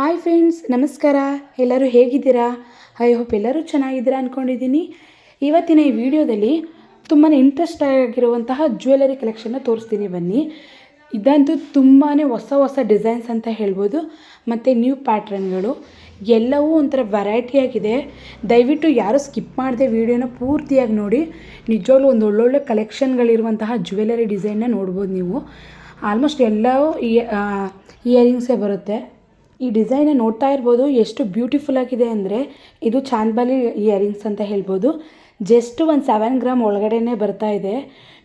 Hi friends, ನಮಸ್ಕಾರ. ಎಲ್ಲರೂ ಹೇಗಿದ್ದೀರಾ? ಐ ಹೋಪ್ ಎಲ್ಲರೂ ಚೆನ್ನಾಗಿದ್ದೀರಾ ಅಂದ್ಕೊಂಡಿದ್ದೀನಿ. ಇವತ್ತಿನ ಈ ವಿಡಿಯೋದಲ್ಲಿ ತುಂಬಾ ಇಂಟ್ರೆಸ್ಟ್ ಆಗಿರುವಂತಹ ಜ್ಯುವೆಲರಿ ಕಲೆಕ್ಷನ್ನ ತೋರಿಸ್ತೀನಿ ಬನ್ನಿ. ಇದಂತೂ ತುಂಬಾ ಹೊಸ ಡಿಸೈನ್ಸ್ ಅಂತ ಹೇಳ್ಬೋದು, ಮತ್ತು ನ್ಯೂ ಪ್ಯಾಟ್ರನ್ಗಳು ಎಲ್ಲವೂ ಒಂಥರ ವೆರೈಟಿಯಾಗಿದೆ. ದಯವಿಟ್ಟು ಯಾರೂ ಸ್ಕಿಪ್ ಮಾಡದೆ ವಿಡಿಯೋನ ಪೂರ್ತಿಯಾಗಿ ನೋಡಿ. ನಿಜವಾಗ್ಲೂ ಒಂದು ಒಳ್ಳೊಳ್ಳೆ ಕಲೆಕ್ಷನ್ಗಳಿರುವಂತಹ ಜ್ಯುವೆಲರಿ ಡಿಸೈನ್ನ ನೋಡ್ಬೋದು ನೀವು. ಆಲ್ಮೋಸ್ಟ್ ಎಲ್ಲವೂ ಇಯರಿಂಗ್ಸೇ ಬರುತ್ತೆ. ಈ ಡಿಸೈನ ನೋಡ್ತಾ ಇರ್ಬೋದು ಎಷ್ಟು ಬ್ಯೂಟಿಫುಲ್ ಆಗಿದೆ ಅಂದರೆ, ಇದು ಚಾಂದ್ಬಾಲಿ ಇಯರಿಂಗ್ಸ್ ಅಂತ ಹೇಳ್ಬೋದು. ಜಸ್ಟ್ ಒಂದು 7 ಗ್ರಾಮ್ ಒಳಗಡೆನೇ ಬರ್ತಾ ಇದೆ.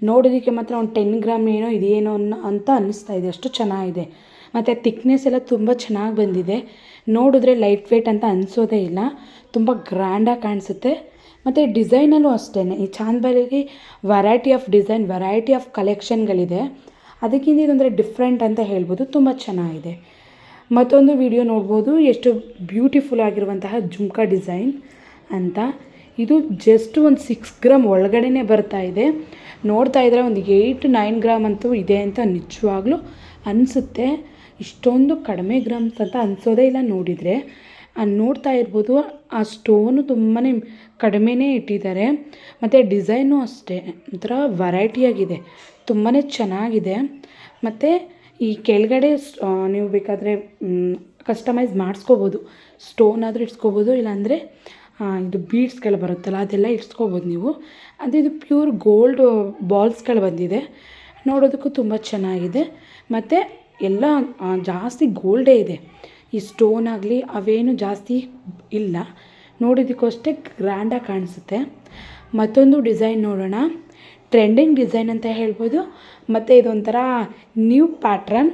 ನೋಡೋದಕ್ಕೆ ಮಾತ್ರ ಒಂದು 10 ಗ್ರಾಮ್ ಏನೋ ಇದೇನೋ ಅಂತ ಅನ್ನಿಸ್ತಾ ಇದೆ, ಅಷ್ಟು ಚೆನ್ನಾಗಿದೆ. ಮತ್ತು ಥಿಕ್ನೆಸ್ ಎಲ್ಲ ತುಂಬ ಚೆನ್ನಾಗಿ ಬಂದಿದೆ. ನೋಡಿದ್ರೆ ಲೈಟ್ ವೇಟ್ ಅಂತ ಅನಿಸೋದೇ ಇಲ್ಲ, ತುಂಬ ಗ್ರ್ಯಾಂಡಾಗಿ ಕಾಣಿಸುತ್ತೆ. ಮತ್ತು ಡಿಸೈನಲ್ಲೂ ಅಷ್ಟೇ, ಈ ಚಾಂದ್ಬಾಲಿಗೆ variety of design, variety of ಕಲೆಕ್ಷನ್ಗಳಿದೆ. ಅದಕ್ಕಿಂತ ಇದೊಂಥರ ಡಿಫ್ರೆಂಟ್ ಅಂತ ಹೇಳ್ಬೋದು, ತುಂಬ ಚೆನ್ನಾಗಿದೆ. ಮತ್ತೊಂದು ವಿಡಿಯೋ ನೋಡ್ಬೋದು, ಎಷ್ಟು ಬ್ಯೂಟಿಫುಲ್ ಆಗಿರುವಂತಹ ಜುಮ್ಕಾ ಡಿಸೈನ್ ಅಂತ. ಇದು ಜಸ್ಟ್ ಒಂದು 6 ಗ್ರಾಮ್ ಒಳಗಡೆನೇ ಬರ್ತಾ ಇದೆ. ನೋಡ್ತಾ ಇದ್ದರೆ ಒಂದು 8-9 ಗ್ರಾಮ್ ಅಂತೂ ಇದೆ ಅಂತ ನಿಜವಾಗ್ಲೂ ಅನಿಸುತ್ತೆ. ಇಷ್ಟೊಂದು ಕಡಿಮೆ ಗ್ರಾಮ್ಸ್ ಅಂತ ಅನಿಸೋದೇ ಇಲ್ಲ ನೋಡಿದರೆ. ನೋಡ್ತಾ ಇರ್ಬೋದು, ಆ ಸ್ಟೋನು ತುಂಬಾ ಕಡಿಮೆನೇ ಇಟ್ಟಿದ್ದಾರೆ. ಮತ್ತು ಡಿಸೈನು ಅಷ್ಟೇ ಒಂಥರ ವೆರೈಟಿಯಾಗಿದೆ, ತುಂಬಾ ಚೆನ್ನಾಗಿದೆ. ಮತ್ತು ಈ ಕೆಳಗಡೆ ನೀವು ಬೇಕಾದರೆ ಕಸ್ಟಮೈಸ್ ಮಾಡಿಸ್ಕೋಬೋದು. ಸ್ಟೋನ್ ಆದರೂ ಇಟ್ಸ್ಕೋಬೋದು, ಇಲ್ಲಾಂದರೆ ಇದು ಬೀಡ್ಸ್ಗಳು ಬರುತ್ತಲ್ಲ ಅದೆಲ್ಲ ಇಟ್ಸ್ಕೋಬೋದು ನೀವು. ಇದು ಪ್ಯೂರ್ ಗೋಲ್ಡ್ ಬಾಲ್ಸ್ಗಳು ಬಂದಿದೆ, ನೋಡೋದಕ್ಕೂ ತುಂಬ ಚೆನ್ನಾಗಿದೆ. ಮತ್ತು ಎಲ್ಲ ಜಾಸ್ತಿ ಗೋಲ್ಡೇ ಇದೆ, ಈ ಸ್ಟೋನ್ ಆಗಲಿ ಅವೇನು ಜಾಸ್ತಿ ಇಲ್ಲ. ನೋಡೋದಕ್ಕೂ ಅಷ್ಟೇ ಗ್ರ್ಯಾಂಡಾಗಿ ಕಾಣಿಸುತ್ತೆ. ಮತ್ತೊಂದು ಡಿಸೈನ್ ನೋಡೋಣ. ಟ್ರೆಂಡಿಂಗ್ ಡಿಸೈನ್ ಅಂತ ಹೇಳ್ಬೋದು. ಮತ್ತು ಇದೊಂಥರ ನ್ಯೂ ಪ್ಯಾಟ್ರನ್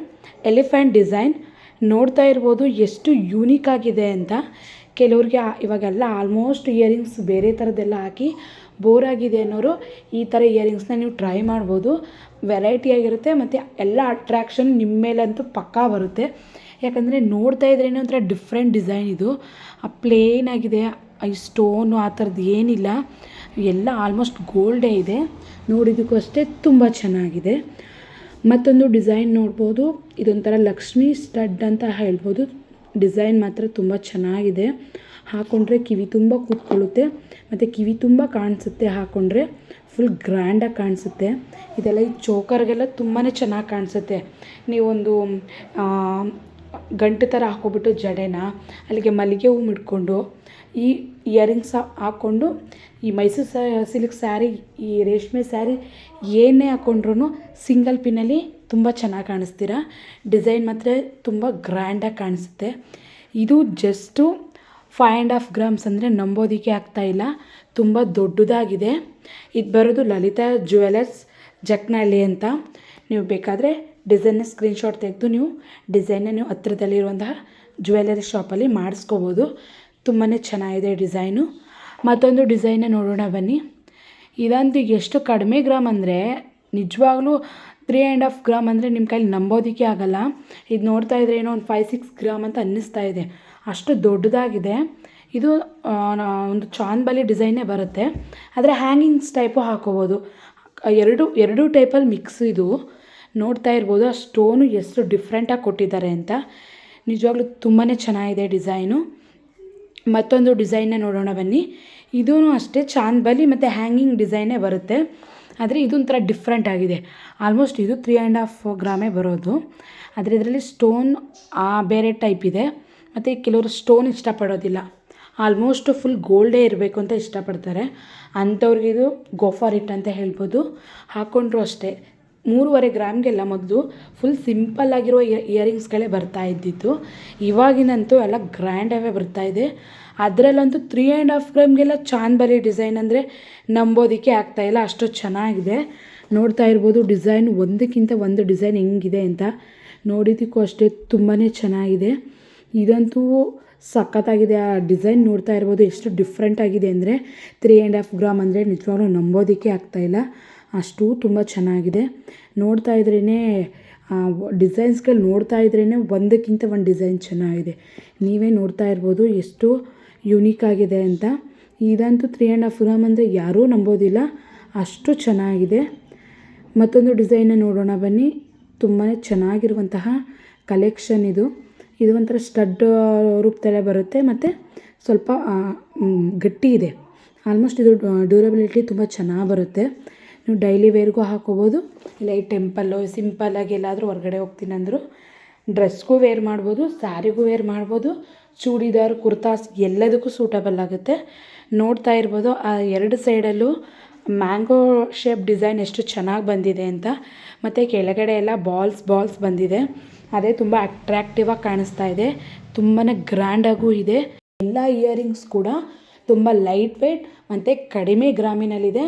ಎಲಿಫೆಂಟ್ ಡಿಸೈನ್. ನೋಡ್ತಾ ಇರ್ಬೋದು ಎಷ್ಟು ಯೂನಿಕ್ ಆಗಿದೆ ಅಂತ. ಕೆಲವ್ರಿಗೆ ಇವಾಗೆಲ್ಲ ಆಲ್ಮೋಸ್ಟ್ ಇಯರಿಂಗ್ಸ್ ಬೇರೆ ಥರದ್ದೆಲ್ಲ ಹಾಕಿ ಬೋರ್ ಆಗಿದೆ ಅನ್ನೋರು ಈ ಥರ ಇಯರಿಂಗ್ಸ್ನ ನೀವು ಟ್ರೈ ಮಾಡ್ಬೋದು. ವೆರೈಟಿಯಾಗಿರುತ್ತೆ ಮತ್ತು ಎಲ್ಲ ಅಟ್ರ್ಯಾಕ್ಷನ್ ನಿಮ್ಮ ಮೇಲಂತೂ ಪಕ್ಕಾ ಬರುತ್ತೆ. ಯಾಕಂದರೆ ನೋಡ್ತಾ ಇದ್ರೇ ಒಂಥರ ಡಿಫ್ರೆಂಟ್ ಡಿಸೈನ್ ಇದು. ಪ್ಲೇನ್ ಆಗಿದೆ, ಈ ಸ್ಟೋನು ಆ ಥರದ್ದು ಏನಿಲ್ಲ, ಎಲ್ಲ ಆಲ್ಮೋಸ್ಟ್ ಗೋಲ್ಡೇ ಇದೆ. ನೋಡಿದ್ದಕ್ಕೂ ಅಷ್ಟೇ ತುಂಬ ಚೆನ್ನಾಗಿದೆ. ಮತ್ತೊಂದು ಡಿಸೈನ್ ನೋಡ್ಬೋದು, ಇದೊಂಥರ ಲಕ್ಷ್ಮೀ ಸ್ಟಡ್ ಅಂತ ಹೇಳ್ಬೋದು. ಡಿಸೈನ್ ಮಾತ್ರ ತುಂಬ ಚೆನ್ನಾಗಿದೆ. ಹಾಕ್ಕೊಂಡ್ರೆ ಕಿವಿ ತುಂಬ ಕೂತ್ಕೊಳ್ಳುತ್ತೆ, ಮತ್ತು ಕಿವಿ ತುಂಬ ಕಾಣಿಸುತ್ತೆ. ಹಾಕ್ಕೊಂಡ್ರೆ ಫುಲ್ ಗ್ರ್ಯಾಂಡಾಗಿ ಕಾಣಿಸುತ್ತೆ. ಇದೆಲ್ಲ ಈ ಚೋಕರ್ಗೆಲ್ಲ ತುಂಬಾ ಚೆನ್ನಾಗಿ ಕಾಣಿಸುತ್ತೆ. ನೀವೊಂದು ಗಂಟು ಥರ ಹಾಕ್ಕೊಬಿಟ್ಟು ಜಡೆನ ಅಲ್ಲಿಗೆ ಮಲ್ಲಿಗೆ ಹೂವು ಇಟ್ಕೊಂಡು ಈ ಇಯರಿಂಗ್ಸ್ ಹಾಕ್ಕೊಂಡು ಈ ಮೈಸೂರು ಸಿಲ್ಕ್ ಸ್ಯಾರಿ, ಈ ರೇಷ್ಮೆ ಸ್ಯಾರಿ ಏನೇ ಹಾಕ್ಕೊಂಡ್ರೂ ಸಿಂಗಲ್ ಪಿನ್ನಲ್ಲಿ ತುಂಬ ಚೆನ್ನಾಗಿ ಕಾಣಿಸ್ತೀರ. ಡಿಸೈನ್ ಮಾತ್ರ ತುಂಬ ಗ್ರ್ಯಾಂಡಾಗಿ ಕಾಣಿಸುತ್ತೆ. ಇದು ಜಸ್ಟು 5.5 ಗ್ರಾಮ್ಸ್ ಅಂದರೆ ನಂಬೋದಕ್ಕೆ ಆಗ್ತಾಯಿಲ್ಲ, ತುಂಬ ದೊಡ್ಡದಾಗಿದೆ. ಇದು ಬರೋದು ಲಲಿತಾ ಜ್ಯುವೆಲರ್ಸ್ ಜಕ್ನಹಳ್ಳಿ ಅಂತ. ನೀವು ಬೇಕಾದರೆ ಡಿಸೈನ್ನ ಸ್ಕ್ರೀನ್ಶಾಟ್ ತೆಗೆದು ನೀವು ಡಿಸೈನ್ನ ನೀವು ಹತ್ರದಲ್ಲಿರುವಂತಹ ಜ್ಯುವೆಲರಿ ಶಾಪಲ್ಲಿ ಮಾಡಿಸ್ಕೋಬೋದು. ತುಂಬಾ ಚೆನ್ನಾಗಿದೆ ಡಿಸೈನು. ಮತ್ತೊಂದು ಡಿಸೈನ್ನ ನೋಡೋಣ ಬನ್ನಿ. ಇದಂತೂ ಎಷ್ಟು ಕಡಿಮೆ ಗ್ರಾಮ್ ಅಂದರೆ ನಿಜವಾಗ್ಲೂ 3.5 ಗ್ರಾಮ್ ಅಂದರೆ ನಿಮ್ಮ ಕೈಲಿ ನಂಬೋದಕ್ಕೆ ಆಗೋಲ್ಲ. ಇದು ನೋಡ್ತಾ ಇದ್ರೆ ಏನೋ ಒಂದು 5-6 ಗ್ರಾಮ್ ಅಂತ ಅನ್ನಿಸ್ತಾ ಇದೆ, ಅಷ್ಟು ದೊಡ್ಡದಾಗಿದೆ. ಇದು ಒಂದು ಚಾಂದ್ಬಾಲಿ ಡಿಸೈನೇ ಬರುತ್ತೆ, ಆದರೆ ಹ್ಯಾಂಗಿಂಗ್ಸ್ ಟೈಪು ಹಾಕೋಬೋದು. ಎರಡು ಟೈಪಲ್ಲಿ ಮಿಕ್ಸ್ ಇದು. ನೋಡ್ತಾ ಇರ್ಬೋದು ಆ ಸ್ಟೋನು ಎಷ್ಟು ಡಿಫ್ರೆಂಟಾಗಿ ಕೊಟ್ಟಿದ್ದಾರೆ ಅಂತ. ನಿಜವಾಗ್ಲೂ ತುಂಬಾ ಚೆನ್ನಾಗಿದೆ ಡಿಸೈನು. ಮತ್ತೊಂದು ಡಿಸೈನ್ನ ನೋಡೋಣ ಬನ್ನಿ. ಇದೂ ಅಷ್ಟೇ ಚಾಂದ್ಬಾಲಿ ಮತ್ತು ಹ್ಯಾಂಗಿಂಗ್ ಡಿಸೈನೇ ಬರುತ್ತೆ, ಆದರೆ ಇದೊಂಥರ ಡಿಫ್ರೆಂಟ್ ಆಗಿದೆ. ಆಲ್ಮೋಸ್ಟ್ ಇದು 3.5 ಗ್ರಾಮೇ ಬರೋದು, ಆದರೆ ಇದರಲ್ಲಿ ಸ್ಟೋನ್ ಬೇರೆ ಟೈಪ್ ಇದೆ. ಮತ್ತು ಕೆಲವರು ಸ್ಟೋನ್ ಇಷ್ಟಪಡೋದಿಲ್ಲ, ಆಲ್ಮೋಸ್ಟ್ ಫುಲ್ ಗೋಲ್ಡೇ ಇರಬೇಕು ಅಂತ ಇಷ್ಟಪಡ್ತಾರೆ. ಅಂಥವ್ರಿಗೆ ಇದು ಗೋ ಫಾರ್ ಇಟ್ ಅಂತ ಹೇಳ್ಬೋದು. ಹಾಕ್ಕೊಂಡ್ರು ಅಷ್ಟೇ 3.5 ಗ್ರಾಮ್ಗೆಲ್ಲ ಮೊದಲು ಫುಲ್ ಸಿಂಪಲ್ಲಾಗಿರೋ ಇಯರಿಂಗ್ಸ್ಗಳೇ ಬರ್ತಾ ಇದ್ದಿತ್ತು. ಇವಾಗಿನಂತೂ ಎಲ್ಲ ಗ್ರ್ಯಾಂಡಾಗೇ ಬರ್ತಾಯಿದೆ. ಅದರಲ್ಲಂತೂ 3.5 ಗ್ರಾಮ್ಗೆಲ್ಲ ಚಾಂದ್ಬಾಲಿ ಡಿಸೈನ್ ಅಂದರೆ ನಂಬೋದಕ್ಕೆ ಆಗ್ತಾಯಿಲ್ಲ, ಅಷ್ಟು ಚೆನ್ನಾಗಿದೆ. ನೋಡ್ತಾ ಇರ್ಬೋದು ಡಿಸೈನ್ ಒಂದಕ್ಕಿಂತ ಒಂದು ಡಿಸೈನ್ ಹೆಂಗಿದೆ ಅಂತ. ನೋಡಿದ್ದಕ್ಕೂ ಅಷ್ಟೇ ತುಂಬಾ ಚೆನ್ನಾಗಿದೆ. ಇದಂತೂ ಸಖತ್ತಾಗಿದೆ. ಆ ಡಿಸೈನ್ ನೋಡ್ತಾ ಇರ್ಬೋದು ಎಷ್ಟು ಡಿಫ್ರೆಂಟ್ ಆಗಿದೆ ಅಂದರೆ 3.5 ಗ್ರಾಮ್ ಅಂದರೆ ನಿಜವಾಗ್ಲೂ ನಂಬೋದಕ್ಕೆ ಆಗ್ತಾಯಿಲ್ಲ, ಅಷ್ಟು ತುಂಬ ಚೆನ್ನಾಗಿದೆ. ನೋಡ್ತಾ ಇದ್ರೇ ಡಿಸೈನ್ಸ್ಗಳು ನೋಡ್ತಾ ಇದ್ರೇ ಒಂದಕ್ಕಿಂತ ಒಂದು ಡಿಸೈನ್ ಚೆನ್ನಾಗಿದೆ. ನೀವೇ ನೋಡ್ತಾ ಇರ್ಬೋದು ಎಷ್ಟು ಯುನೀಕ್ ಆಗಿದೆ ಅಂತ. ಇದಂತೂ 3.5 ಗ್ರಾಮ್ ಅಂದರೆ ಯಾರೂ ನಂಬೋದಿಲ್ಲ, ಅಷ್ಟು ಚೆನ್ನಾಗಿದೆ. ಮತ್ತೊಂದು ಡಿಸೈನ್ನ ನೋಡೋಣ ಬನ್ನಿ. ತುಂಬಾ ಚೆನ್ನಾಗಿರುವಂತಹ ಕಲೆಕ್ಷನ್ ಇದು. ಇದು ಒಂಥರ ಸ್ಟಡ್ ರೂಪದಲ್ಲೇ ಬರುತ್ತೆ ಮತ್ತು ಸ್ವಲ್ಪ ಗಟ್ಟಿ ಇದೆ. ಆಲ್ಮೋಸ್ಟ್ ಇದು ಡ್ಯೂರಬಿಲಿಟಿ ತುಂಬ ಚೆನ್ನಾಗಿ ಬರುತ್ತೆ. ನೀವು ಡೈಲಿ ವೇರ್ಗೂ ಹಾಕೋಬೋದು, ಇಲ್ಲ ಈ ಟೆಂಪಲ್ಲು ಸಿಂಪಲ್ಲಾಗಿ ಎಲ್ಲಾದರೂ ಹೊರಗಡೆ ಹೋಗ್ತೀನಿ ಅಂದರೂ ಡ್ರೆಸ್ಗೂ ವೇರ್ ಮಾಡ್ಬೋದು, ಸ್ಯಾರಿಗೂ ವೇರ್ ಮಾಡ್ಬೋದು, ಚೂಡಿದಾರ್ ಕುರ್ತಾಸ್ ಎಲ್ಲದಕ್ಕೂ ಸೂಟಬಲ್ ಆಗುತ್ತೆ. ನೋಡ್ತಾ ಇರ್ಬೋದು ಆ ಎರಡು ಸೈಡಲ್ಲೂ ಮ್ಯಾಂಗೋ ಶೇಪ್ ಡಿಸೈನ್ ಎಷ್ಟು ಚೆನ್ನಾಗಿ ಬಂದಿದೆ ಅಂತ. ಮತ್ತು ಕೆಳಗಡೆ ಎಲ್ಲ ಬಾಲ್ಸ್ ಬಂದಿದೆ. ಅದೇ ತುಂಬ ಅಟ್ರ್ಯಾಕ್ಟಿವ್ ಆಗಿ ಕಾಣಿಸ್ತಾ ಇದೆ, ತುಂಬಾ ಗ್ರ್ಯಾಂಡಾಗೂ ಇದೆ. ಎಲ್ಲ ಇಯರಿಂಗ್ಸ್ ಕೂಡ ತುಂಬ ಲೈಟ್ ವೆಯ್ಟ್ ಮತ್ತು ಕಡಿಮೆ ಗ್ರಾಮಿನಲ್ಲಿದೆ.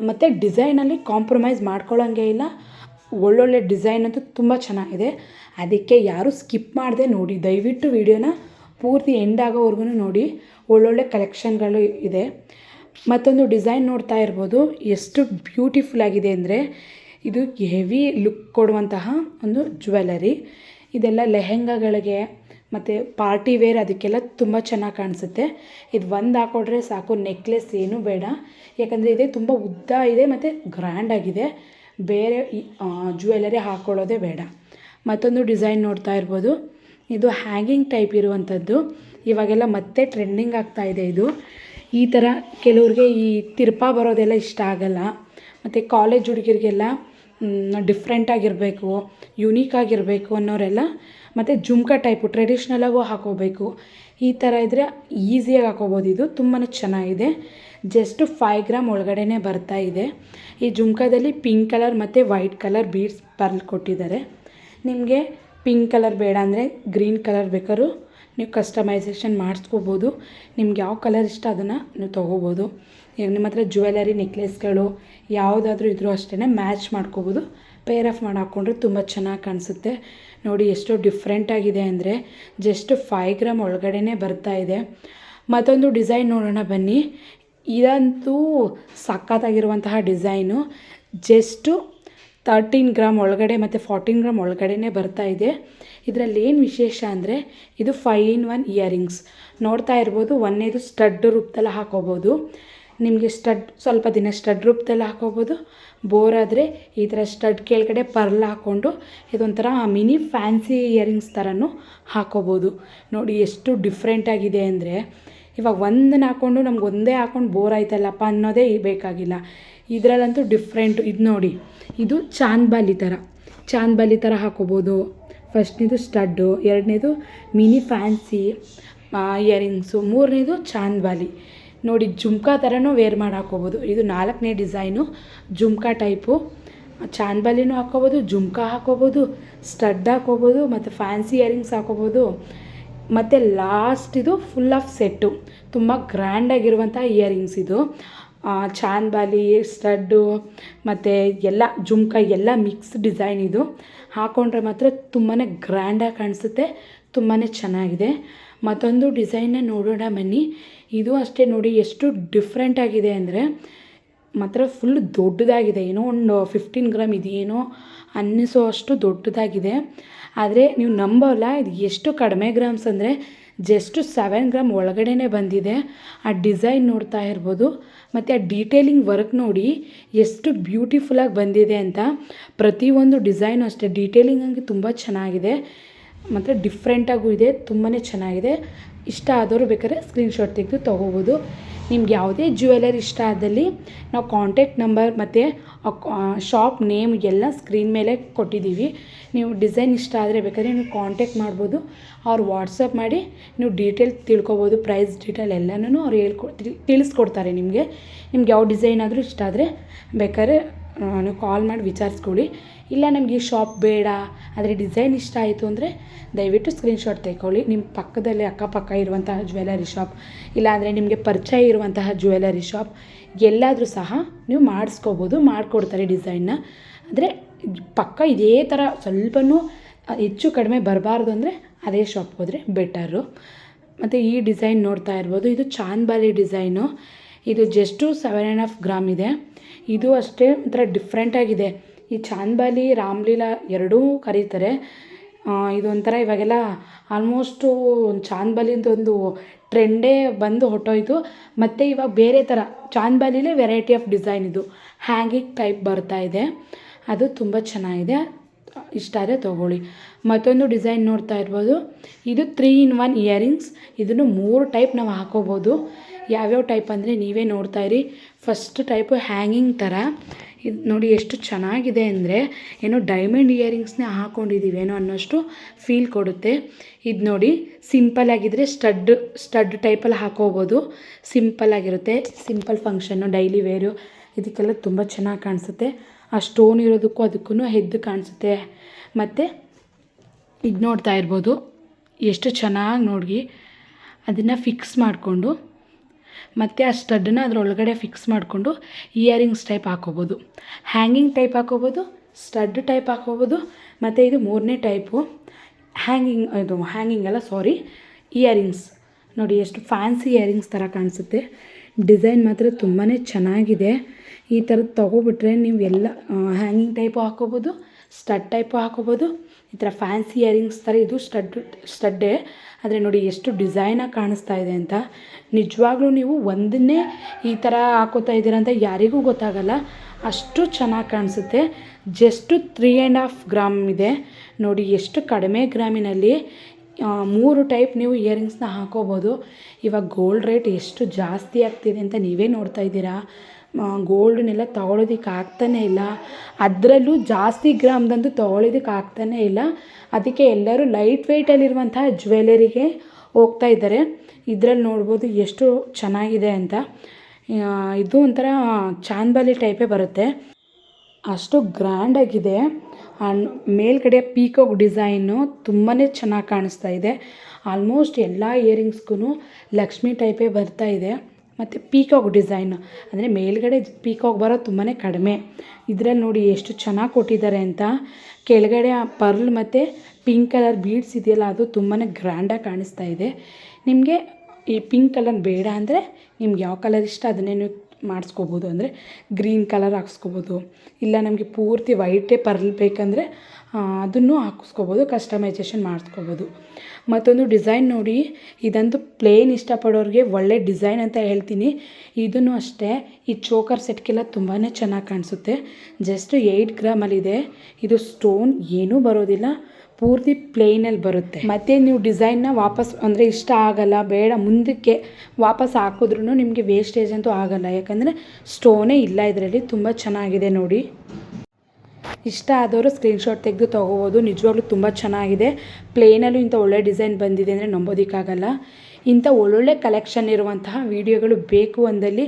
ಮತ್ತು ಡಿಸೈನಲ್ಲಿ ಕಾಂಪ್ರಮೈಸ್ ಮಾಡ್ಕೊಳ್ಳೋಂಗೆ ಇಲ್ಲ. ಒಳ್ಳೊಳ್ಳೆ ಡಿಸೈನ್ ಅಂತೂ ತುಂಬ ಚೆನ್ನಾಗಿದೆ. ಅದಕ್ಕೆ ಯಾರೂ ಸ್ಕಿಪ್ ಮಾಡದೆ ನೋಡಿ, ದಯವಿಟ್ಟು ವಿಡಿಯೋನ ಪೂರ್ತಿ ಎಂಡ್ ಆಗೋವರೆಗೂ ನೋಡಿ. ಒಳ್ಳೊಳ್ಳೆ ಕಲೆಕ್ಷನ್ಗಳು ಇದೆ. ಮತ್ತೊಂದು ಡಿಸೈನ್ ನೋಡ್ತಾ ಇರ್ಬೋದು, ಎಷ್ಟು ಬ್ಯೂಟಿಫುಲ್ ಆಗಿದೆ ಅಂದರೆ ಇದು ಹೆವಿ ಲುಕ್ ಕೊಡುವಂತಹ ಒಂದು ಜ್ಯುವೆಲರಿ. ಇದೆಲ್ಲ ಲೆಹೆಂಗಾಗಳಿಗೆ ಮತ್ತು ಪಾರ್ಟಿ ವೇರ್ ಅದಕ್ಕೆಲ್ಲ ತುಂಬ ಚೆನ್ನಾಗಿ ಕಾಣಿಸುತ್ತೆ. ಇದು ಒಂದು ಹಾಕ್ಕೊಂಡ್ರೆ ಸಾಕು, ನೆಕ್ಲೆಸ್ ಏನೂ ಬೇಡ. ಯಾಕಂದರೆ ಇದೇ ತುಂಬ ಉದ್ದ ಇದೆ ಮತ್ತು ಗ್ರ್ಯಾಂಡಾಗಿದೆ, ಬೇರೆ ಜ್ಯುವೆಲರಿ ಹಾಕ್ಕೊಳ್ಳೋದೇ ಬೇಡ. ಮತ್ತೊಂದು ಡಿಸೈನ್ ನೋಡ್ತಾ ಇರ್ಬೋದು, ಇದು ಹ್ಯಾಂಗಿಂಗ್ ಟೈಪ್ ಇರುವಂಥದ್ದು. ಇವಾಗೆಲ್ಲ ಮತ್ತೆ ಟ್ರೆಂಡಿಂಗ್ ಆಗ್ತಾಯಿದೆ ಇದು. ಈ ಥರ ಕೆಲವ್ರಿಗೆ ಈ ತಿರ್ಪಾ ಬರೋದೆಲ್ಲ ಇಷ್ಟ ಆಗಲ್ಲ. ಮತ್ತು ಕಾಲೇಜ್ ಹುಡುಗಿರಿಗೆಲ್ಲ ಡಿಫ್ರೆಂಟಾಗಿರಬೇಕು, ಯುನೀಕಾಗಿರಬೇಕು ಅನ್ನೋರೆಲ್ಲ ಮತ್ತು ಜುಮ್ಕಾ ಟೈಪು ಟ್ರೆಡಿಷ್ನಲಾಗೂ ಹಾಕೋಬೇಕು. ಈ ಥರ ಇದ್ದರೆ ಈಸಿಯಾಗಿ ಹಾಕೋಬೋದು. ಇದು ತುಂಬಾ ಚೆನ್ನಾಗಿದೆ. ಜಸ್ಟ್ 5 ಗ್ರಾಮ್ ಒಳಗಡೆ ಬರ್ತಾ ಇದೆ. ಈ ಜುಮ್ಕಾದಲ್ಲಿ ಪಿಂಕ್ ಕಲರ್ ಮತ್ತು ವೈಟ್ ಕಲರ್ ಬೀಡ್ಸ್ ಪರ್ಲ್ ಕೊಟ್ಟಿದ್ದಾರೆ. ನಿಮಗೆ ಪಿಂಕ್ ಕಲರ್ ಬೇಡ ಅಂದರೆ ಗ್ರೀನ್ ಕಲರ್ ಬೇಕಾದ್ರೂ ನೀವು ಕಸ್ಟಮೈಸೇಷನ್ ಮಾಡಿಸ್ಕೋಬೋದು. ನಿಮ್ಗೆ ಯಾವ ಕಲರ್ ಇಷ್ಟ ಅದನ್ನು ನೀವು ತೊಗೋಬೋದು. ಈಗ ನಿಮ್ಮ ಹತ್ರ ಜ್ಯುವೆಲರಿ ನೆಕ್ಲೆಸ್ಗಳು ಯಾವುದಾದ್ರೂ ಇದ್ರೂ ಅಷ್ಟೇ ಮ್ಯಾಚ್ ಮಾಡ್ಕೋಬೋದು. ಪೇರ್ ಆಫ್ ಮಾಡಿ ಹಾಕ್ಕೊಂಡ್ರೆ ತುಂಬ ಚೆನ್ನಾಗಿ ಕಾಣಿಸುತ್ತೆ. ನೋಡಿ ಎಷ್ಟು ಡಿಫ್ರೆಂಟಾಗಿದೆ ಅಂದರೆ ಜಸ್ಟ್ 5 ಗ್ರಾಮ್ ಒಳಗಡೆ ಬರ್ತಾ ಇದೆ. ಮತ್ತೊಂದು ಡಿಸೈನ್ ನೋಡೋಣ ಬನ್ನಿ. ಇದಂತೂ ಸಖತ್ತಾಗಿರುವಂತಹ ಡಿಸೈನು. ಜಸ್ಟು 13 ಗ್ರಾಮ್ ಒಳಗಡೆ ಮತ್ತು 14 ಗ್ರಾಮ್ ಒಳಗಡೆ ಬರ್ತಾ ಇದೆ. ಇದರಲ್ಲಿ ಏನು ವಿಶೇಷ ಅಂದರೆ ಇದು 5-in-1 ಇಯರಿಂಗ್ಸ್ ನೋಡ್ತಾ ಇರ್ಬೋದು. ಒಂದೇದು ಸ್ಟಡ್ ರೂಪದಲ್ಲಿ ಹಾಕೋಬೋದು. ನಿಮಗೆ ಸ್ವಲ್ಪ ದಿನ ಸ್ಟಡ್ ರೂಪದಲ್ಲಿ ಹಾಕೋಬೋದು. ಬೋರ್ ಆದರೆ ಈ ಥರ ಸ್ಟಡ್ ಕೆಳಗಡೆ ಪರ್ಲ್ ಹಾಕ್ಕೊಂಡು ಇದೊಂಥರ ಮಿನಿ ಫ್ಯಾನ್ಸಿ ಇಯರಿಂಗ್ಸ್ ಥರನೂ ಹಾಕೋಬೋದು. ನೋಡಿ ಎಷ್ಟು ಡಿಫ್ರೆಂಟಾಗಿದೆ ಅಂದರೆ, ಇವಾಗ ಒಂದನ್ನು ಹಾಕ್ಕೊಂಡು ನಮ್ಗೆ ಒಂದೇ ಹಾಕ್ಕೊಂಡು ಬೋರ್ ಆಯ್ತಲ್ಲಪ್ಪ ಅನ್ನೋದೇ ಬೇಕಾಗಿಲ್ಲ. ಇದರಲ್ಲಂತೂ ಡಿಫ್ರೆಂಟು. ಇದು ನೋಡಿ, ಇದು ಚಾಂದ್ಬಾಲಿ ಥರ ಹಾಕೋಬೋದು. ಫಸ್ಟ್ನೇದು ಸ್ಟಡ್ಡು, ಎರಡನೇದು ಮಿನಿ ಫ್ಯಾನ್ಸಿ ಇಯರಿಂಗ್ಸು, ಮೂರನೇದು ಚಾಂದ್ಬಾಲಿ. ನೋಡಿ ಜುಮ್ಕಾ ಥರನೂ ವೇರ್ ಮಾಡಿ ಹಾಕೋಬೋದು. ಇದು 4ನೇ ಡಿಸೈನು, ಜುಮ್ಕಾ ಟೈಪು. ಚಾಂದ್ಬಾಲಿನೂ ಹಾಕೋಬೋದು, ಜುಮ್ಕಾ ಹಾಕೋಬೋದು, ಸ್ಟಡ್ ಹಾಕೋಬೋದು ಮತ್ತು ಫ್ಯಾನ್ಸಿ ಇಯರಿಂಗ್ಸ್ ಹಾಕೋಬೋದು. ಮತ್ತು ಲಾಸ್ಟ್ ಇದು ಫುಲ್ ಆಫ್ ಸೆಟ್ಟು, ತುಂಬ ಗ್ರ್ಯಾಂಡಾಗಿರುವಂಥ ಇಯರಿಂಗ್ಸ್ ಇದು. ಚಾಂದ್ಬಾಲಿ, ಸ್ಟಡ್ಡು ಮತ್ತು ಎಲ್ಲ ಜುಮ್ಕಾ ಎಲ್ಲ ಮಿಕ್ಸ್ ಡಿಸೈನ್. ಇದು ಹಾಕ್ಕೊಂಡ್ರೆ ಮಾತ್ರ ತುಂಬಾ ಗ್ರ್ಯಾಂಡಾಗಿ ಕಾಣಿಸುತ್ತೆ, ತುಂಬಾ ಚೆನ್ನಾಗಿದೆ. ಮತ್ತೊಂದು ಡಿಸೈನ್ನ ನೋಡೋಣ ಬನ್ನಿ. ಇದು ಅಷ್ಟೇ ನೋಡಿ ಎಷ್ಟು ಡಿಫ್ರೆಂಟಾಗಿದೆ ಅಂದರೆ ಮಾತ್ರ ಫುಲ್ ದೊಡ್ಡದಾಗಿದೆ. ಏನೋ ಒಂದು 15 ಗ್ರಾಮ್ ಇದೆಯೇನೋ ಅನ್ನಿಸೋ ಅಷ್ಟು ದೊಡ್ಡದಾಗಿದೆ. ಆದರೆ ನೀವು ನಂಬೋಲ್ಲ, ಇದು ಎಷ್ಟು ಕಡಿಮೆ ಗ್ರಾಮ್ಸ್ ಅಂದರೆ ಜಸ್ಟ್ 7 ಗ್ರಾಮ್ ಒಳಗಡೆ ಬಂದಿದೆ. ಆ ಡಿಸೈನ್ ನೋಡ್ತಾ ಇರ್ಬೋದು ಮತ್ತು ಆ ಡೀಟೇಲಿಂಗ್ ವರ್ಕ್ ನೋಡಿ ಎಷ್ಟು ಬ್ಯೂಟಿಫುಲ್ಲಾಗಿ ಬಂದಿದೆ ಅಂತ. ಪ್ರತಿಯೊಂದು ಡಿಸೈನು ಅಷ್ಟೇ ಡೀಟೇಲಿಂಗ್ ಆಗಿ ತುಂಬ ಚೆನ್ನಾಗಿದೆ ಮತ್ತು ಡಿಫ್ರೆಂಟಾಗೂ ಇದೆ, ತುಂಬಾ ಚೆನ್ನಾಗಿದೆ. ಇಷ್ಟ ಆದವರು ಬೇಕಾದ್ರೆ ಸ್ಕ್ರೀನ್ಶಾಟ್ ತೆಗೆದು ತೊಗೋಬೋದು. ನಿಮ್ಗೆ ಯಾವುದೇ ಜ್ಯುವೆಲರಿ ಇಷ್ಟ ಆದಲ್ಲಿ ನಾವು ಕಾಂಟ್ಯಾಕ್ಟ್ ನಂಬರ್ ಮತ್ತು ಶಾಪ್ ನೇಮ್ ಎಲ್ಲ ಸ್ಕ್ರೀನ್ ಮೇಲೆ ಕೊಟ್ಟಿದ್ದೀವಿ. ನೀವು ಡಿಸೈನ್ ಇಷ್ಟ ಆದರೆ ಬೇಕಾದ್ರೆ ನೀವು ಕಾಂಟ್ಯಾಕ್ಟ್ ಮಾಡ್ಬೋದು. ಅವ್ರು ವಾಟ್ಸಪ್ ಮಾಡಿ ನೀವು ಡೀಟೇಲ್ ತಿಳ್ಕೊಬೋದು. ಪ್ರೈಸ್ ಡೀಟೇಲ್ ಎಲ್ಲನೂ ಅವ್ರು ತಿಳಿಸ್ಕೊಡ್ತಾರೆ ನಿಮಗೆ. ನಿಮ್ಗೆ ಯಾವ ಡಿಸೈನ್ ಆದರೂ ಇಷ್ಟ ಆದರೆ ಬೇಕಾದ್ರೆ ನೀವು ಕಾಲ್ ಮಾಡಿ ವಿಚಾರಿಸ್ಕೊಳ್ಳಿ. ಇಲ್ಲ ನಮಗೆ ಈ ಶಾಪ್ ಬೇಡ ಆದರೆ ಡಿಸೈನ್ ಇಷ್ಟ ಆಯಿತು ಅಂದರೆ ದಯವಿಟ್ಟು ಸ್ಕ್ರೀನ್ಶಾಟ್ ತೆಗೊಳ್ಳಿ. ನಿಮ್ಮ ಪಕ್ಕದಲ್ಲಿ ಅಕ್ಕಪಕ್ಕ ಇರುವಂತಹ ಜ್ಯುವೆಲರಿ ಶಾಪ್, ಇಲ್ಲಾಂದರೆ ನಿಮಗೆ ಪರಿಚಯ ಇರುವಂತಹ ಜ್ಯುವೆಲರಿ ಶಾಪ್ ಎಲ್ಲಾದರೂ ಸಹ ನೀವು ಮಾಡಿಸ್ಕೋಬೋದು, ಮಾಡಿಕೊಡ್ತಾರೆ ಡಿಸೈನ್ನ. ಆದರೆ ಪಕ್ಕ ಇದೇ ಥರ ಸ್ವಲ್ಪನೂ ಹೆಚ್ಚು ಕಡಿಮೆ ಬರಬಾರ್ದು ಅಂದರೆ ಅದೇ ಶಾಪ್ಗೆ ಹೋದರೆ ಬೆಟರು. ಮತ್ತು ಈ ಡಿಸೈನ್ ನೋಡ್ತಾ ಇರ್ಬೋದು, ಇದು ಚಾಂದ್ಬಾಲಿ ಡಿಸೈನು. ಇದು ಜಸ್ಟು 7.5 ಗ್ರಾಮ್ ಇದೆ. ಇದು ಅಷ್ಟೇ ಒಂಥರ ಡಿಫ್ರೆಂಟಾಗಿದೆ. ಈ ಚಾಂದ್ಬಾಲಿ, ರಾಮ್ಲೀಲಾ ಎರಡೂ ಕರೀತಾರೆ. ಇದೊಂಥರ ಇವಾಗೆಲ್ಲ ಆಲ್ಮೋಸ್ಟು ಚಾಂದ್ಬಾಲಿ ಅಂತ ಒಂದು ಟ್ರೆಂಡೇ ಬಂದು ಹೊಟ್ಟೋಯ್ತು. ಮತ್ತು ಇವಾಗ ಬೇರೆ ಥರ ಚಾಂದ್ಬಾಲಿಲೇ ವೆರೈಟಿ ಆಫ್ ಡಿಸೈನ್, ಇದು ಹ್ಯಾಂಗಿಂಗ್ ಟೈಪ್ ಬರ್ತಾ ಇದೆ. ಅದು ತುಂಬ ಚೆನ್ನಾಗಿದೆ. ಇಷ್ಟ ಆದರೆ ತೊಗೊಳ್ಳಿ. ಮತ್ತೊಂದು ಡಿಸೈನ್ ನೋಡ್ತಾ ಇರ್ಬೋದು, ಇದು 3 in 1 ಇಯರಿಂಗ್ಸ್. ಇದನ್ನು 3 ಟೈಪ್ ನಾವು ಹಾಕೋಬೋದು. ಯಾವ್ಯಾವ ಟೈಪ್ ಅಂದರೆ ನೀವೇ ನೋಡ್ತಾ ಇರಿ. ಫಸ್ಟ್ ಟೈಪು ಹ್ಯಾಂಗಿಂಗ್ ಥರ. ಇದು ನೋಡಿ ಎಷ್ಟು ಚೆನ್ನಾಗಿದೆ ಅಂದರೆ ಏನೋ ಡೈಮಂಡ್ ಇಯರಿಂಗ್ಸ್ನೇ ಹಾಕ್ಕೊಂಡಿದ್ದೀವೇನೋ ಅನ್ನೋಷ್ಟು ಫೀಲ್ ಕೊಡುತ್ತೆ. ಇದು ನೋಡಿ ಸಿಂಪಲ್ಲಾಗಿದ್ದರೆ ಸ್ಟಡ್ ಟೈಪಲ್ಲಿ ಹಾಕೋಬೋದು. ಸಿಂಪಲ್ಲಾಗಿರುತ್ತೆ, ಸಿಂಪಲ್ ಫಂಕ್ಷನ್ನು, ಡೈಲಿ ವೇರು ಇದಕ್ಕೆಲ್ಲ ತುಂಬ ಚೆನ್ನಾಗಿ ಕಾಣಿಸುತ್ತೆ. ಆ ಸ್ಟೋನ್ ಇರೋದಕ್ಕೂ ಅದಕ್ಕೂ ಎದ್ದು ಕಾಣಿಸುತ್ತೆ. ಮತ್ತು ಇದು ನೋಡ್ತಾ ಇರ್ಬೋದು ಎಷ್ಟು ಚೆನ್ನಾಗಿ ನೋಡಿ ಅದನ್ನು ಫಿಕ್ಸ್ ಮಾಡಿಕೊಂಡು ಮತ್ತು ಆ ಸ್ಟಡ್ಡನ್ನ ಅದರೊಳಗಡೆ ಫಿಕ್ಸ್ ಮಾಡಿಕೊಂಡು ಇಯರಿಂಗ್ಸ್ ಟೈಪ್ ಹಾಕೋಬೋದು, ಹ್ಯಾಂಗಿಂಗ್ ಟೈಪ್ ಹಾಕೋಬೋದು, ಸ್ಟಡ್ ಟೈಪ್ ಹಾಕೋಬೋದು. ಮತ್ತು ಇದು 3ನೇ ಟೈಪು ಹ್ಯಾಂಗಿಂಗ್ ಅಲ್ಲ ಸಾರಿ, ಇಯರಿಂಗ್ಸ್. ನೋಡಿ ಎಷ್ಟು ಫ್ಯಾನ್ಸಿ ಇಯರಿಂಗ್ಸ್ ಥರ ಕಾಣಿಸುತ್ತೆ. ಡಿಸೈನ್ ಮಾತ್ರ ತುಂಬಾ ಚೆನ್ನಾಗಿದೆ. ಈ ಥರದ್ದು ತೊಗೊಬಿಟ್ರೆ ನೀವು ಎಲ್ಲ ಹ್ಯಾಂಗಿಂಗ್ ಟೈಪು ಹಾಕೋಬೋದು, ಸ್ಟಡ್ ಟೈಪು ಹಾಕೋಬೋದು. ಈ ಥರ ಫ್ಯಾನ್ಸಿ ಇಯರಿಂಗ್ಸ್ ಥರ ಇದು ಸ್ಟಡ್ಡೇ, ಆದರೆ ನೋಡಿ ಎಷ್ಟು ಡಿಸೈನಾಗಿ ಕಾಣಿಸ್ತಾ ಇದೆ ಅಂತ. ನಿಜವಾಗ್ಲೂ ನೀವು ಒಂದನ್ನೇ ಈ ಥರ ಹಾಕೋತಾ ಇದ್ದೀರ ಅಂತ ಯಾರಿಗೂ ಗೊತ್ತಾಗಲ್ಲ, ಅಷ್ಟು ಚೆನ್ನಾಗಿ ಕಾಣಿಸುತ್ತೆ. ಜಸ್ಟು 3.5 ಗ್ರಾಮ್ ಇದೆ. ನೋಡಿ ಎಷ್ಟು ಕಡಿಮೆ ಗ್ರಾಮಿನಲ್ಲಿ 3 ಟೈಪ್ ನೀವು ಇಯರಿಂಗ್ಸ್ನ ಹಾಕೋಬೋದು. ಇವಾಗ ಗೋಲ್ಡ್ ರೇಟ್ ಎಷ್ಟು ಜಾಸ್ತಿ ಆಗ್ತಿದೆ ಅಂತ ನೀವೇ ನೋಡ್ತಾ ಇದ್ದೀರಾ. ಗೋಲ್ಡನ್ನೆಲ್ಲ ತೊಗೊಳೋದಕ್ಕೆ ಆಗ್ತಾನೇ ಇಲ್ಲ, ಅದರಲ್ಲೂ ಜಾಸ್ತಿ ಗ್ರಾಮ್ದಂತೂ ತೊಗೊಳೋದಕ್ಕೆ ಆಗ್ತಾನೇ ಇಲ್ಲ. ಅದಕ್ಕೆ ಎಲ್ಲರೂ ಲೈಟ್ ವೆಯ್ಟಲ್ಲಿರುವಂತಹ ಜ್ಯುವೆಲರಿಗೆ ಹೋಗ್ತಾ ಇದ್ದಾರೆ. ಇದರಲ್ಲಿ ನೋಡ್ಬೋದು ಎಷ್ಟು ಚೆನ್ನಾಗಿದೆ ಅಂತ. ಇದು ಒಂಥರ ಚಾಂದ್ಬಾಲಿ ಟೈಪೇ ಬರುತ್ತೆ, ಅಷ್ಟು ಗ್ರ್ಯಾಂಡಾಗಿದೆ. ಮೇಲ್ಗಡೆ ಪೀಕಾಕ್ ಡಿಸೈನು ತುಂಬಾ ಚೆನ್ನಾಗಿ ಕಾಣಿಸ್ತಾ ಇದೆ. ಆಲ್ಮೋಸ್ಟ್ ಎಲ್ಲ ಇಯರಿಂಗ್ಸ್ಗೂ ಲಕ್ಷ್ಮಿ ಟೈಪೇ ಬರ್ತಾ ಇದೆ. ಮತ್ತು ಪೀಕಾಕ್ ಡಿಸೈನು ಅಂದರೆ ಮೇಲ್ಗಡೆ ಪೀಕಾಕ್ ಬರೋದು ತುಂಬಾ ಕಡಿಮೆ. ಇದರಲ್ಲಿ ನೋಡಿ ಎಷ್ಟು ಚೆನ್ನಾಗಿ ಕೊಟ್ಟಿದ್ದಾರೆ ಅಂತ. ಕೆಳಗಡೆ ಆ ಪರ್ಲ್ ಮತ್ತು ಪಿಂಕ್ ಕಲರ್ ಬೀಡ್ಸ್ ಇದೆಯಲ್ಲ, ಅದು ತುಂಬಾ ಗ್ರ್ಯಾಂಡಾಗಿ ಕಾಣಿಸ್ತಾ ಇದೆ. ನಿಮಗೆ ಈ ಪಿಂಕ್ ಕಲರ್ ಬೇಡ ಅಂದರೆ ನಿಮ್ಗೆ ಯಾವ ಕಲರ್ ಇಷ್ಟ ಅದನ್ನೇ ನೀವು ಮಾಡಿಸ್ಕೋಬೋದು. ಅಂದರೆ ಗ್ರೀನ್ ಕಲರ್ ಹಾಕ್ಸ್ಕೊಬೋದು, ಇಲ್ಲ ನಮಗೆ ಪೂರ್ತಿ ವೈಟೇ ಪರ್ಲ್ ಬೇಕಂದರೆ ಅದನ್ನು ಹಾಕಿಸ್ಕೋಬೋದು, ಕಸ್ಟಮೈಸೇಷನ್ ಮಾಡಿಸ್ಕೋಬೋದು. ಮತ್ತೊಂದು ಡಿಸೈನ್ ನೋಡಿ, ಇದಂತೂ ಪ್ಲೇನ್ ಇಷ್ಟಪಡೋರಿಗೆ ಒಳ್ಳೆ ಡಿಸೈನ್ ಅಂತ ಹೇಳ್ತೀನಿ. ಇದನ್ನು ಅಷ್ಟೇ, ಈ ಚೋಕರ್ ಸೆಟ್ಗೆಲ್ಲ ತುಂಬಾ ಚೆನ್ನಾಗಿ ಕಾಣಿಸುತ್ತೆ. ಜಸ್ಟ್ 8 ಗ್ರಾಮಲ್ಲಿದೆ. ಇದು ಸ್ಟೋನ್ ಏನೂ ಬರೋದಿಲ್ಲ, ಪೂರ್ತಿ ಪ್ಲೇನಲ್ಲಿ ಬರುತ್ತೆ. ಮತ್ತು ನೀವು ಡಿಸೈನ್ನ ವಾಪಸ್ ಅಂದರೆ ಇಷ್ಟ ಆಗಲ್ಲ ಬೇಡ ಮುಂದಕ್ಕೆ ವಾಪಸ್ ಹಾಕಿದ್ರೂ ನಿಮಗೆ ವೇಸ್ಟೇಜ್ ಅಂತೂ ಆಗಲ್ಲ, ಯಾಕಂದರೆ ಸ್ಟೋನೇ ಇಲ್ಲ ಇದರಲ್ಲಿ. ತುಂಬ ಚೆನ್ನಾಗಿದೆ ನೋಡಿ. ಇಷ್ಟ ಆದವರು ಸ್ಕ್ರೀನ್ಶಾಟ್ ತೆಗೆದು ತೊಗೋಬೋದು. ನಿಜವಾಗ್ಲೂ ತುಂಬ ಚೆನ್ನಾಗಿದೆ. ಪ್ಲೇನಲ್ಲೂ ಇಂಥ ಒಳ್ಳೆ ಡಿಸೈನ್ ಬಂದಿದೆ ಅಂದರೆ ನಂಬೋದಕ್ಕಾಗಲ್ಲ. ಇಂಥ ಒಳ್ಳೊಳ್ಳೆ ಕಲೆಕ್ಷನ್ ಇರುವಂತಹ ವೀಡಿಯೋಗಳು ಬೇಕು ಅಂದಲ್ಲಿ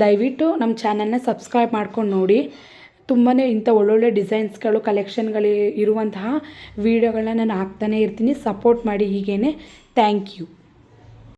ದಯವಿಟ್ಟು ನಮ್ಮ ಚಾನಲ್ನ ಸಬ್ಸ್ಕ್ರೈಬ್ ಮಾಡ್ಕೊಂಡು ನೋಡಿ. ತುಂಬಾ ಇಂಥ ಒಳ್ಳೊಳ್ಳೆ ಡಿಸೈನ್ಸ್ಗಳು ಕಲೆಕ್ಷನ್ಗಳು ಇರುವಂತಹ ವೀಡಿಯೋಗಳನ್ನ ನಾನು ಹಾಕ್ತಾನೇ ಇರ್ತೀನಿ. ಸಪೋರ್ಟ್ ಮಾಡಿ ಹೀಗೇ. Thank you.